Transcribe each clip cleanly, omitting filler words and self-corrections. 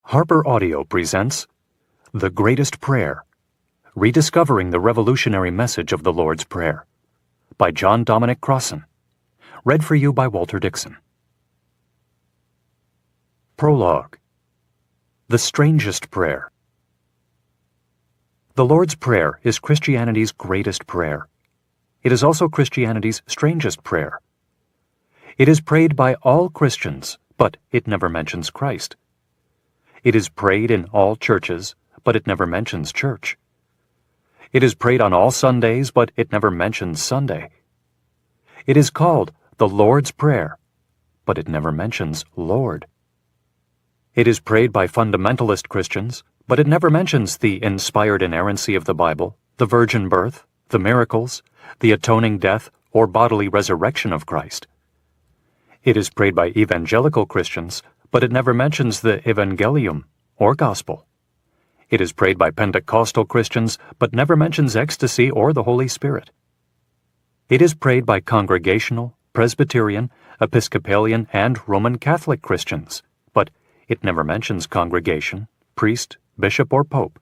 Harper Audio presents The Greatest Prayer, Rediscovering the Revolutionary Message of the Lord's Prayer, by Dominic Crossan, read for you by Walter Dixon. Prologue. The Strangest Prayer. The Lord's Prayer is Christianity's greatest prayer. It is also Christianity's strangest prayer. It is prayed by all Christians, but it never mentions Christ. It is prayed in all churches, but it never mentions church. It is prayed on all Sundays, but it never mentions Sunday. It is called the Lord's Prayer, but it never mentions Lord. It is prayed by fundamentalist Christians, but it never mentions the inspired inerrancy of the Bible, the virgin birth, the miracles, the atoning death, or bodily resurrection of Christ. It is prayed by evangelical Christians, but it never mentions the Evangelium, or Gospel. It is prayed by Pentecostal Christians, but never mentions ecstasy or the Holy Spirit. It is prayed by Congregational, Presbyterian, Episcopalian, and Roman Catholic Christians, but it never mentions congregation, priest, bishop, or pope.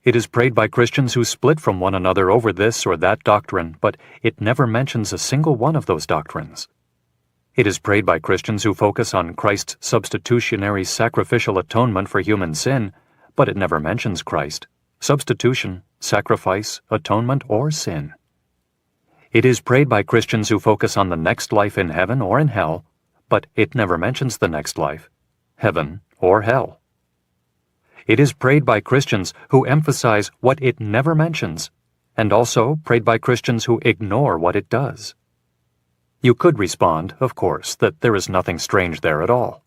It is prayed by Christians who split from one another over this or that doctrine, but it never mentions a single one of those doctrines. It is prayed by Christians who focus on Christ's substitutionary sacrificial atonement for human sin, but it never mentions Christ, substitution, sacrifice, atonement, or sin. It is prayed by Christians who focus on the next life in heaven or in hell, but it never mentions the next life, heaven or hell. It is prayed by Christians who emphasize what it never mentions, and also prayed by Christians who ignore what it does. You could respond, of course, that there is nothing strange there at all.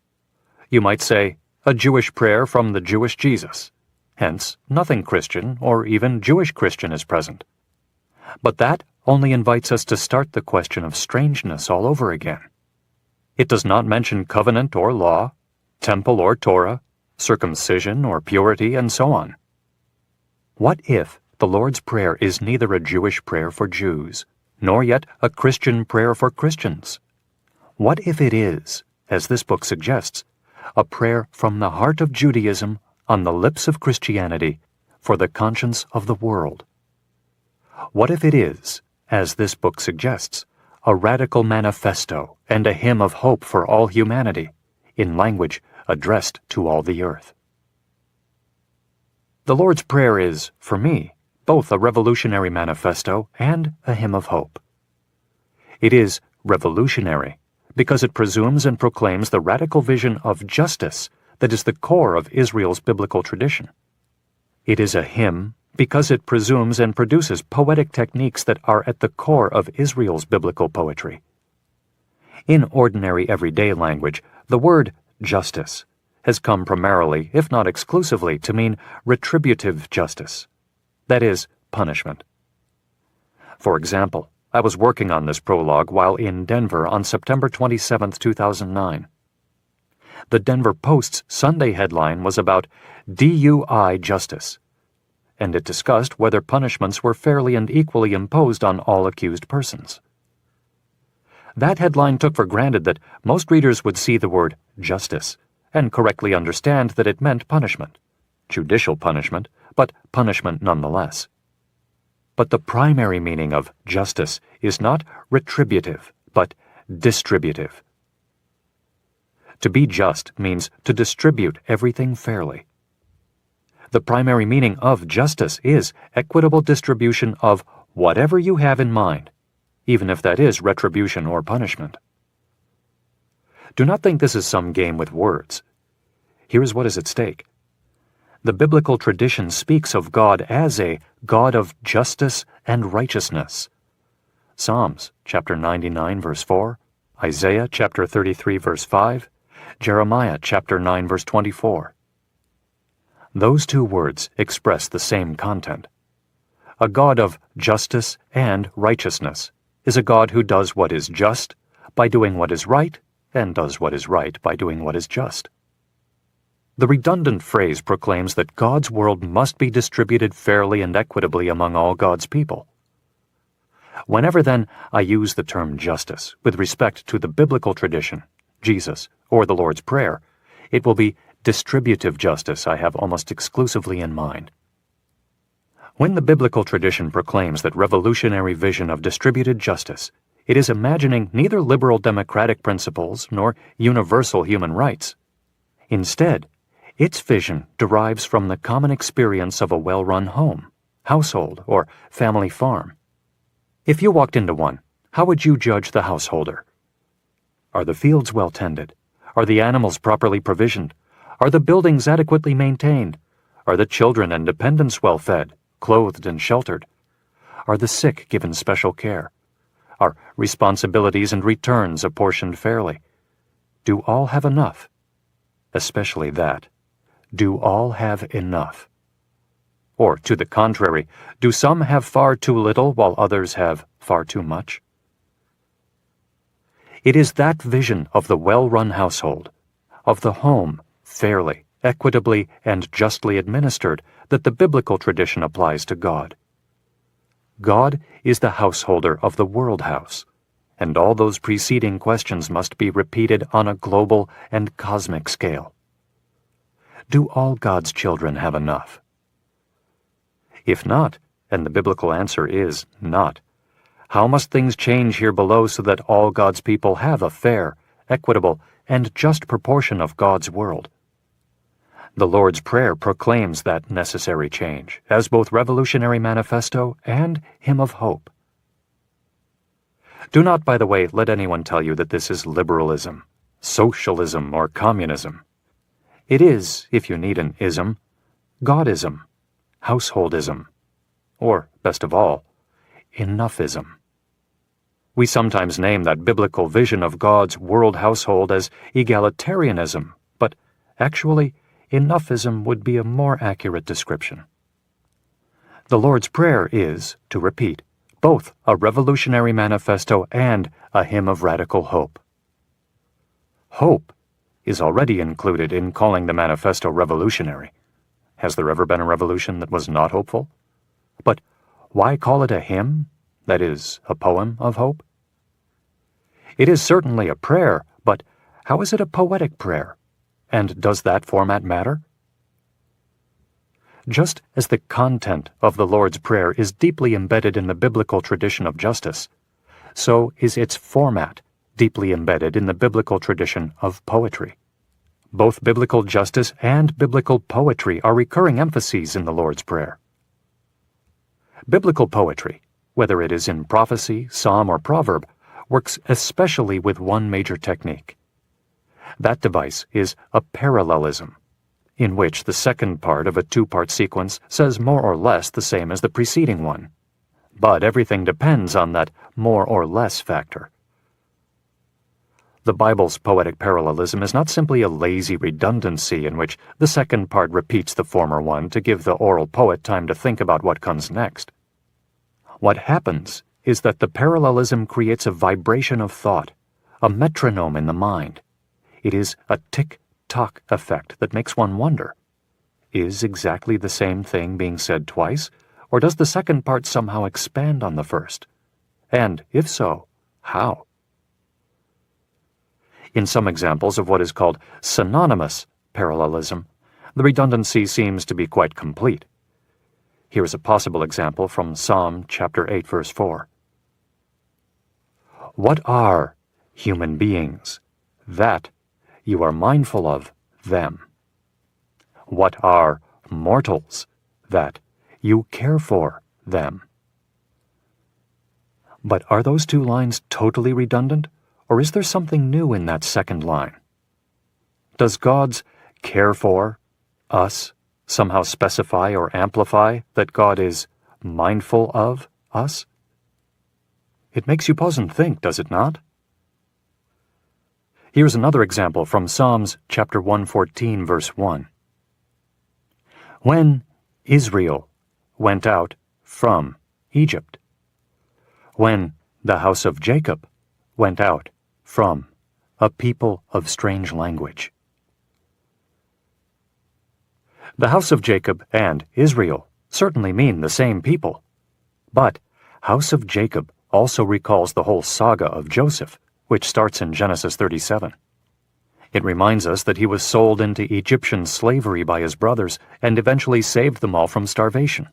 You might say, a Jewish prayer from the Jewish Jesus. Hence, nothing Christian or even Jewish Christian is present. But that only invites us to start the question of strangeness all over again. It does not mention covenant or law, temple or Torah, circumcision or purity, and so on. What if the Lord's Prayer is neither a Jewish prayer for Jews, nor yet a Christian prayer for Christians? What if it is, as this book suggests, a prayer from the heart of Judaism on the lips of Christianity for the conscience of the world? What if it is, as this book suggests, a radical manifesto and a hymn of hope for all humanity, in language addressed to all the earth? The Lord's Prayer is, for me, both a revolutionary manifesto and a hymn of hope. It is revolutionary because it presumes and proclaims the radical vision of justice that is the core of Israel's biblical tradition. It is a hymn because it presumes and produces poetic techniques that are at the core of Israel's biblical poetry. In ordinary everyday language, the word justice has come primarily, if not exclusively, to mean retributive justice. That is, punishment. For example, I was working on this prologue while in Denver on September 27, 2009. The Denver Post's Sunday headline was about DUI justice, and it discussed whether punishments were fairly and equally imposed on all accused persons. That headline took for granted that most readers would see the word justice and correctly understand that it meant punishment, judicial punishment, but punishment nonetheless. But the primary meaning of justice is not retributive, but distributive. To be just means to distribute everything fairly. The primary meaning of justice is equitable distribution of whatever you have in mind, even if that is retribution or punishment. Do not think this is some game with words. Here is what is at stake. The biblical tradition speaks of God as a God of justice and righteousness. Psalms chapter 99 verse 4, Isaiah chapter 33 verse 5, Jeremiah chapter 9 verse 24. Those two words express the same content. A God of justice and righteousness is a God who does what is just by doing what is right and does what is right by doing what is just. The redundant phrase proclaims that God's world must be distributed fairly and equitably among all God's people. Whenever, then, I use the term justice with respect to the biblical tradition, Jesus, or the Lord's Prayer, it will be distributive justice I have almost exclusively in mind. When the biblical tradition proclaims that revolutionary vision of distributed justice, it is imagining neither liberal democratic principles nor universal human rights. Instead, its vision derives from the common experience of a well-run home, household, or family farm. If you walked into one, how would you judge the householder? Are the fields well tended? Are the animals properly provisioned? Are the buildings adequately maintained? Are the children and dependents well fed, clothed, and sheltered? Are the sick given special care? Are responsibilities and returns apportioned fairly? Do all have enough? Especially that. Do all have enough? Or, to the contrary, do some have far too little while others have far too much? It is that vision of the well-run household, of the home, fairly, equitably, and justly administered, that the biblical tradition applies to God. God is the householder of the world house, and all those preceding questions must be repeated on a global and cosmic scale. Do all God's children have enough? If not, and the biblical answer is not, how must things change here below so that all God's people have a fair, equitable, and just proportion of God's world? The Lord's Prayer proclaims that necessary change as both revolutionary manifesto and hymn of hope. Do not, by the way, let anyone tell you that this is liberalism, socialism, or communism. It is, if you need an ism, Godism, householdism, or, best of all, enoughism. We sometimes name that biblical vision of God's world household as egalitarianism, but actually, enoughism would be a more accurate description. The Lord's Prayer is, to repeat, both a revolutionary manifesto and a hymn of radical hope. Hope is already included in calling the manifesto revolutionary. Has there ever been a revolution that was not hopeful? But why call it a hymn, that is, a poem of hope? It is certainly a prayer, but how is it a poetic prayer? And does that format matter? Just as the content of the Lord's Prayer is deeply embedded in the biblical tradition of justice, so is its format deeply embedded in the biblical tradition of poetry. Both biblical justice and biblical poetry are recurring emphases in the Lord's Prayer. Biblical poetry, whether it is in prophecy, psalm, or proverb, works especially with one major technique. That device is a parallelism, in which the second part of a two-part sequence says more or less the same as the preceding one. But everything depends on that more or less factor. The Bible's poetic parallelism is not simply a lazy redundancy in which the second part repeats the former one to give the oral poet time to think about what comes next. What happens is that the parallelism creates a vibration of thought, a metronome in the mind. It is a tick-tock effect that makes one wonder, is exactly the same thing being said twice, or does the second part somehow expand on the first? And, if so, how? In some examples of what is called synonymous parallelism, the redundancy seems to be quite complete. Here is a possible example from Psalm chapter 8, verse 4. What are human beings, that you are mindful of them? What are mortals, that you care for them? But are those two lines totally redundant, or is there something new in that second line? Does God's care for us somehow specify or amplify that God is mindful of us? It makes you pause and think, does it not? Here's another example from Psalms chapter 114, verse 1. When Israel went out from Egypt, when the house of Jacob went out from a people of strange language. The house of Jacob and Israel certainly mean the same people, but house of Jacob also recalls the whole saga of Joseph, which starts in Genesis 37. It reminds us that he was sold into Egyptian slavery by his brothers and eventually saved them all from starvation.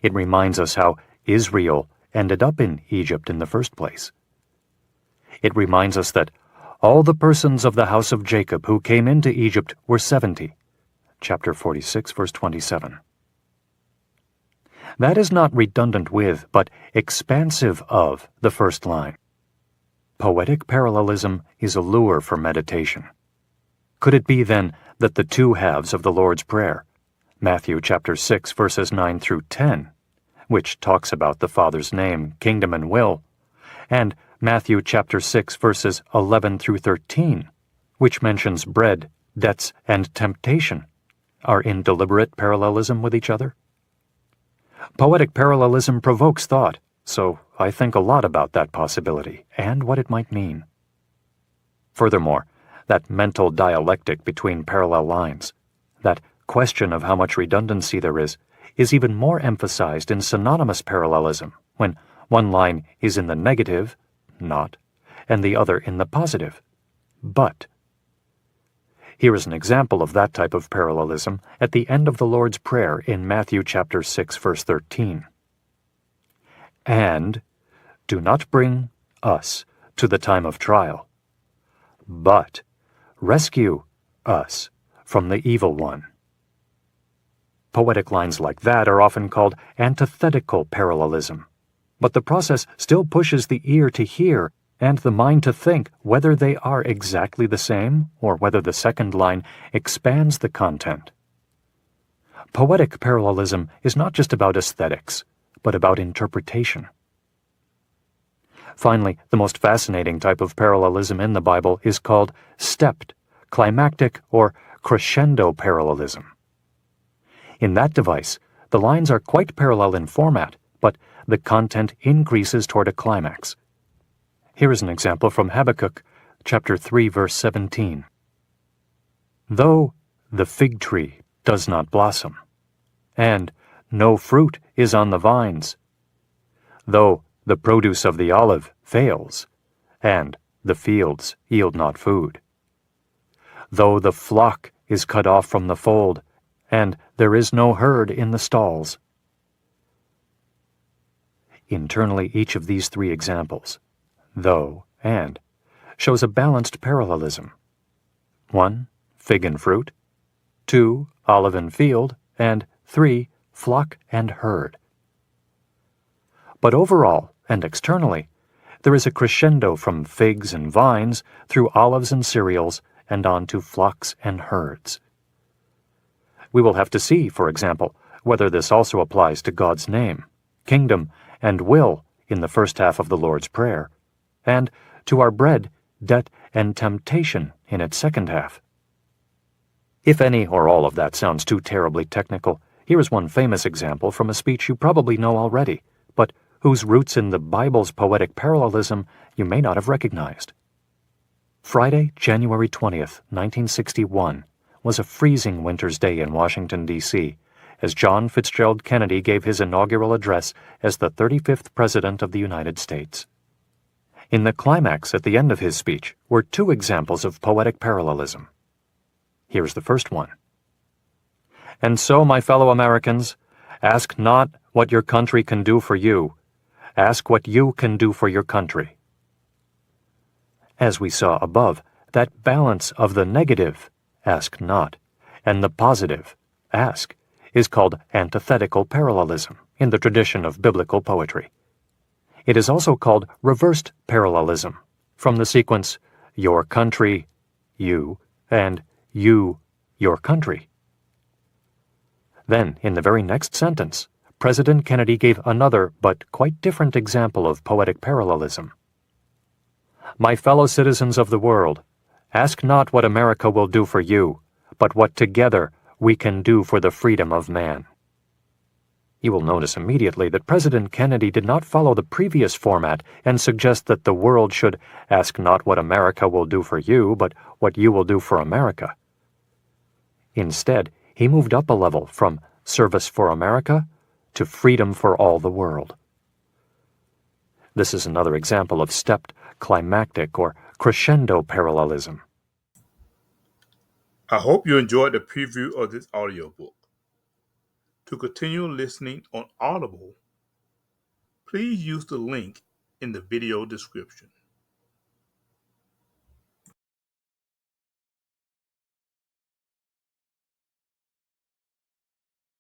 It reminds us how Israel ended up in Egypt in the first place. It reminds us that all the persons of the house of Jacob who came into Egypt were 70. Chapter 46, verse 27. That is not redundant with, but expansive of, the first line. Poetic parallelism is a lure for meditation. Could it be, then, that the two halves of the Lord's Prayer, Matthew chapter 6, verses 9 through 10, which talks about the Father's name, kingdom, and will, and Matthew chapter 6, verses 11 through 13, which mentions bread, debts, and temptation, are in deliberate parallelism with each other? Poetic parallelism provokes thought, so I think a lot about that possibility and what it might mean. Furthermore, that mental dialectic between parallel lines, that question of how much redundancy there is even more emphasized in synonymous parallelism when one line is in the negative, not, and the other in the positive, but. Here is an example of that type of parallelism at the end of the Lord's Prayer in Matthew chapter 6, verse 13. And do not bring us to the time of trial, but rescue us from the evil one. Poetic lines like that are often called antithetical parallelism, but the process still pushes the ear to hear and the mind to think whether they are exactly the same or whether the second line expands the content. Poetic parallelism is not just about aesthetics, but about interpretation. Finally, the most fascinating type of parallelism in the Bible is called stepped, climactic, or crescendo parallelism. In that device, the lines are quite parallel in format, but the content increases toward a climax. Here is an example from Habakkuk, chapter 3, verse 17. Though the fig tree does not blossom, and no fruit is on the vines, though the produce of the olive fails, and the fields yield not food, though the flock is cut off from the fold, and there is no herd in the stalls. Internally, each of these three examples, though, and, shows a balanced parallelism. 1. Fig and fruit. 2. Olive and field. And 3. Flock and herd. But overall, and externally, there is a crescendo from figs and vines through olives and cereals and on to flocks and herds. We will have to see, for example, whether this also applies to God's name, kingdom, and will in the first half of the Lord's Prayer, and to our bread, debt, and temptation in its second half. If any or all of that sounds too terribly technical, here is one famous example from a speech you probably know already, but whose roots in the Bible's poetic parallelism you may not have recognized. Friday, January 20th, 1961, was a freezing winter's day in Washington, D.C., as John Fitzgerald Kennedy gave his inaugural address as the 35th President of the United States. In the climax at the end of his speech were two examples of poetic parallelism. Here's the first one. And so, my fellow Americans, ask not what your country can do for you. Ask what you can do for your country. As we saw above, that balance of the negative, ask not, and the positive, ask, is called antithetical parallelism in the tradition of biblical poetry. It is also called reversed parallelism, from the sequence your country, you, and you, your country. Then, in the very next sentence, President Kennedy gave another but quite different example of poetic parallelism. My fellow citizens of the world, ask not what America will do for you, but what together we can do for the freedom of man. You will notice immediately that President Kennedy did not follow the previous format and suggest that the world should ask not what America will do for you, but what you will do for America. Instead, he moved up a level from service for America to freedom for all the world. This is another example of stepped, climactic, or crescendo parallelism. I hope you enjoyed the preview of this audiobook. To continue listening on Audible, please use the link in the video description.